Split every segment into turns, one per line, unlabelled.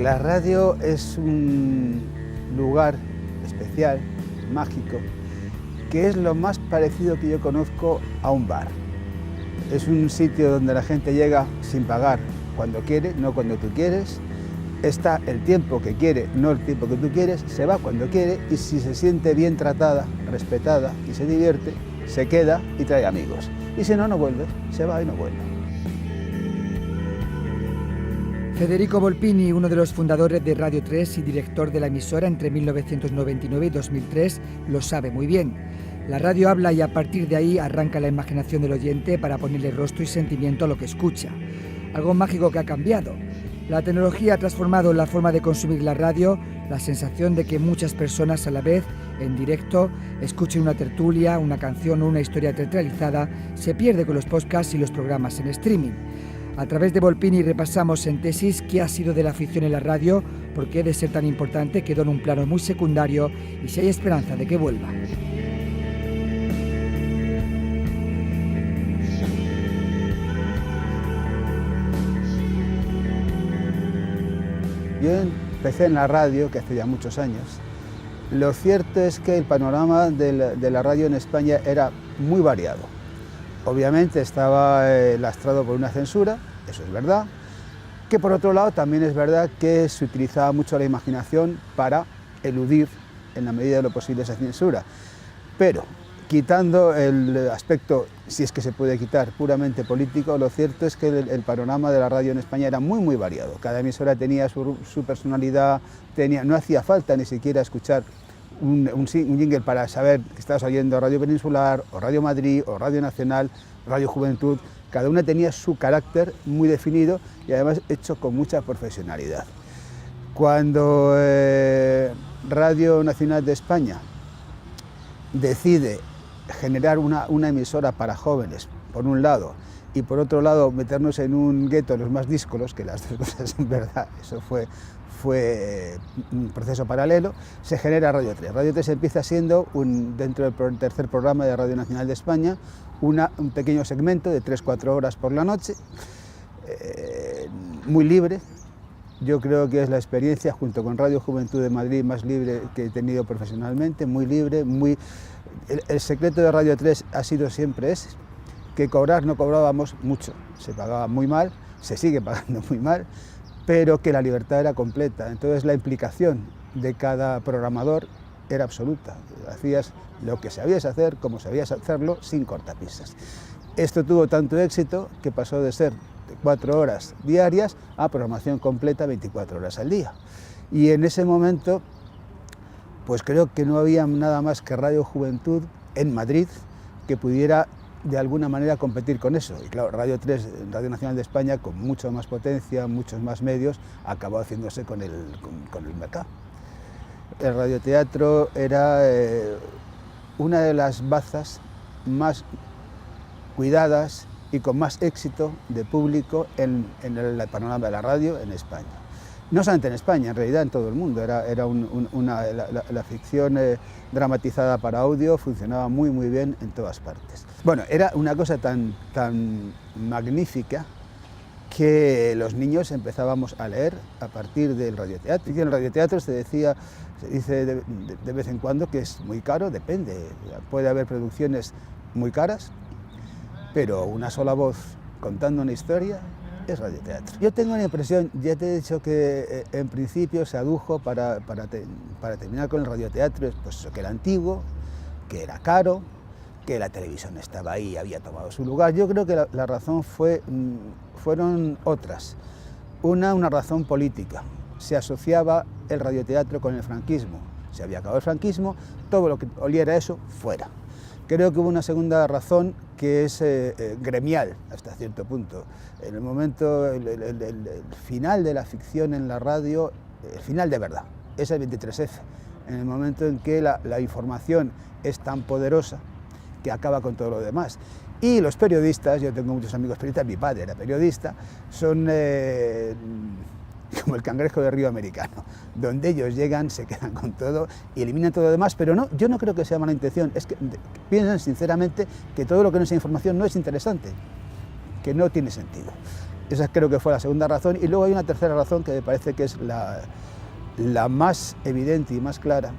La radio es un lugar especial, mágico, que es lo más parecido que yo conozco a un bar. Es un sitio donde la gente llega sin pagar, cuando quiere, no cuando tú quieres. Está el tiempo que quiere, no el tiempo que tú quieres, se va cuando quiere y si se siente bien tratada, respetada y se divierte, se queda y trae amigos. Y si no, no vuelve, se va y no vuelve.
Federico Volpini, uno de los fundadores de Radio 3 y director de la emisora entre 1999 y 2003, lo sabe muy bien. La radio habla y a partir de ahí arranca la imaginación del oyente para ponerle rostro y sentimiento a lo que escucha. Algo mágico que ha cambiado. La tecnología ha transformado la forma de consumir la radio, la sensación de que muchas personas a la vez, en directo, escuchen una tertulia, una canción o una historia teatralizada, se pierde con los podcasts y los programas en streaming. A través de Volpini repasamos en tesis qué ha sido de la afición en la radio, por qué de ser tan importante quedó en un plano muy secundario y si hay esperanza de que vuelva.
Yo empecé en la radio, que hace ya muchos años. Lo cierto es que el panorama de la radio en España era muy variado. Obviamente estaba lastrado por una censura, eso es verdad, que por otro lado también es verdad que se utilizaba mucho la imaginación para eludir en la medida de lo posible esa censura. Pero quitando el aspecto, si es que se puede quitar, puramente político, lo cierto es que el panorama de la radio en España era muy variado. Cada emisora tenía su personalidad, no hacía falta ni siquiera escuchar un jingle para saber que estabas oyendo Radio Peninsular, o Radio Madrid, o Radio Nacional, Radio Juventud. Cada una tenía su carácter muy definido y además hecho con mucha profesionalidad. Cuando Radio Nacional de España decide generar una emisora para jóvenes, por un lado, y por otro lado meternos en un gueto los más díscolos, que las dos cosas en verdad, eso fue un proceso paralelo, se genera Radio 3. Radio 3 empieza siendo, dentro del tercer programa de Radio Nacional de España, un pequeño segmento de 3-4 horas por la noche, muy libre. Yo creo que es la experiencia, junto con Radio Juventud de Madrid, más libre que he tenido profesionalmente, muy libre, El secreto de Radio 3 ha sido siempre ese, que cobrar no cobrábamos mucho, se pagaba muy mal, se sigue pagando muy mal, pero que la libertad era completa. Entonces la implicación de cada programador era absoluta. Hacías lo que sabías hacer, como sabías hacerlo, sin cortapisas. Esto tuvo tanto éxito que pasó de ser de 4 horas diarias a programación completa 24 horas al día. Y en ese momento, pues creo que no había nada más que Radio Juventud en Madrid que pudiera de alguna manera competir con eso. Y claro, Radio 3, Radio Nacional de España, con mucho más potencia, muchos más medios, acabó haciéndose con el mercado. El radioteatro era una de las bazas más cuidadas y con más éxito de público en el panorama de la radio en España. No solamente en España, en realidad en todo el mundo. La ficción dramatizada para audio funcionaba muy bien en todas partes. Bueno, era una cosa tan magnífica que los niños empezábamos a leer a partir del radioteatro. Y en el radioteatro se dice de vez en cuando que es muy caro, depende. Puede haber producciones muy caras, pero una sola voz contando una historia es radioteatro. Yo tengo la impresión, ya te he dicho que en principio se adujo para terminar con el radioteatro, pues que era antiguo, que era caro, que la televisión estaba ahí y había tomado su lugar. Yo creo que la razón fueron otras. Una razón política. Se asociaba el radioteatro con el franquismo. Se había acabado el franquismo, todo lo que oliera eso, fuera. Creo que hubo una segunda razón que es gremial hasta cierto punto. En el momento, el final de la ficción en la radio, el final de verdad, es el 23F. En el momento en que la información es tan poderosa que acaba con todo lo demás. Y los periodistas, yo tengo muchos amigos periodistas, mi padre era periodista, son como el cangrejo de río americano. Donde ellos llegan, se quedan con todo y eliminan todo lo demás, pero no, yo no creo que sea mala intención, es que piensan sinceramente que todo lo que no sea información no es interesante, que no tiene sentido. Esa creo que fue la segunda razón. Y luego hay una tercera razón que me parece que es la más evidente y más clara,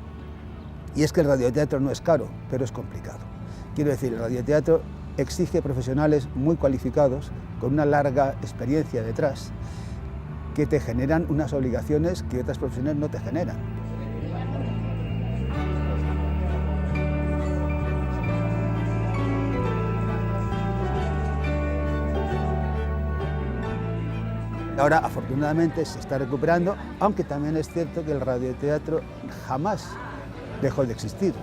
y es que el radioteatro no es caro, pero es complicado. Quiero decir, el radioteatro exige profesionales muy cualificados, con una larga experiencia detrás, que te generan unas obligaciones que otras profesiones no te generan. Ahora, afortunadamente, se está recuperando, aunque también es cierto que el radioteatro jamás dejó de existir.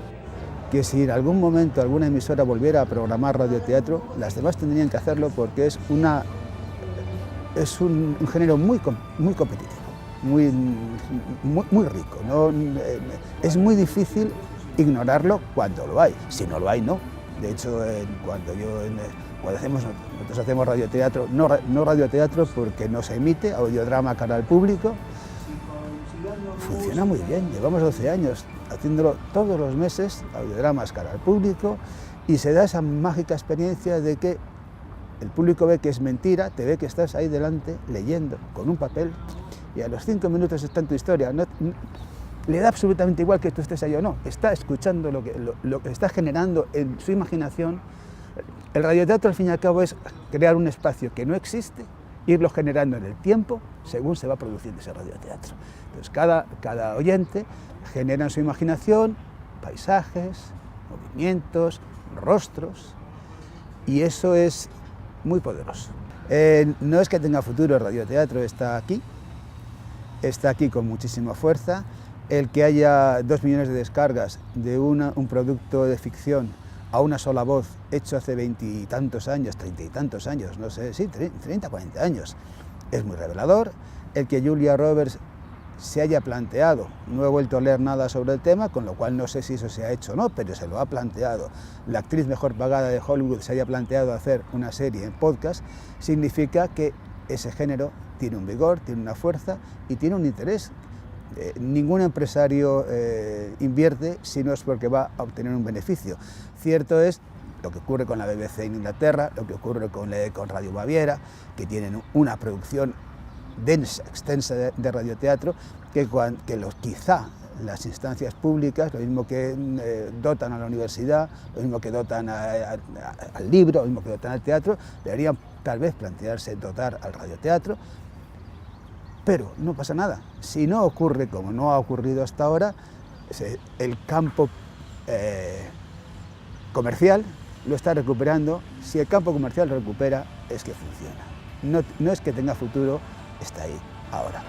Que si en algún momento alguna emisora volviera a programar radioteatro, las demás tendrían que hacerlo porque es un género muy competitivo, muy rico, ¿no? Es muy difícil ignorarlo cuando lo hay. Si no lo hay, no. De hecho, nosotros hacemos radioteatro, no radioteatro porque no se emite, audiodrama cara al público, funciona muy bien. Llevamos 12 años haciéndolo todos los meses, audiodramas cara al público, y se da esa mágica experiencia de que el público ve que es mentira, te ve que estás ahí delante leyendo con un papel, y a los 5 minutos está en tu historia. Le da absolutamente igual que tú estés ahí o no, está escuchando lo que está generando en su imaginación. El radioteatro, al fin y al cabo, es crear un espacio que no existe, irlo generando en el tiempo según se va produciendo ese radioteatro. Entonces, cada oyente genera en su imaginación paisajes, movimientos, rostros, y eso es muy poderoso. No es que tenga futuro, el radioteatro está aquí con muchísima fuerza. El que haya 2 millones de descargas de un producto de ficción a una sola voz, hecho hace 20 y tantos años, 30 y tantos años, no sé, sí, 30, 40 años, es muy revelador. El que Julia Roberts se haya planteado, no he vuelto a leer nada sobre el tema, con lo cual no sé si eso se ha hecho o no, pero se lo ha planteado. La actriz mejor pagada de Hollywood se haya planteado hacer una serie en podcast, significa que ese género tiene un vigor, tiene una fuerza y tiene un interés. Ningún empresario invierte si no es porque va a obtener un beneficio. Cierto es lo que ocurre con la BBC en Inglaterra, lo que ocurre con Radio Baviera, que tienen una producción densa, extensa de radioteatro, quizá las instancias públicas, lo mismo que dotan a la universidad, lo mismo que dotan al libro, lo mismo que dotan al teatro, deberían tal vez plantearse dotar al radioteatro. Pero no pasa nada. Si no ocurre como no ha ocurrido hasta ahora, el campo comercial lo está recuperando. Si el campo comercial lo recupera, es que funciona. No es que tenga futuro, está ahí, ahora.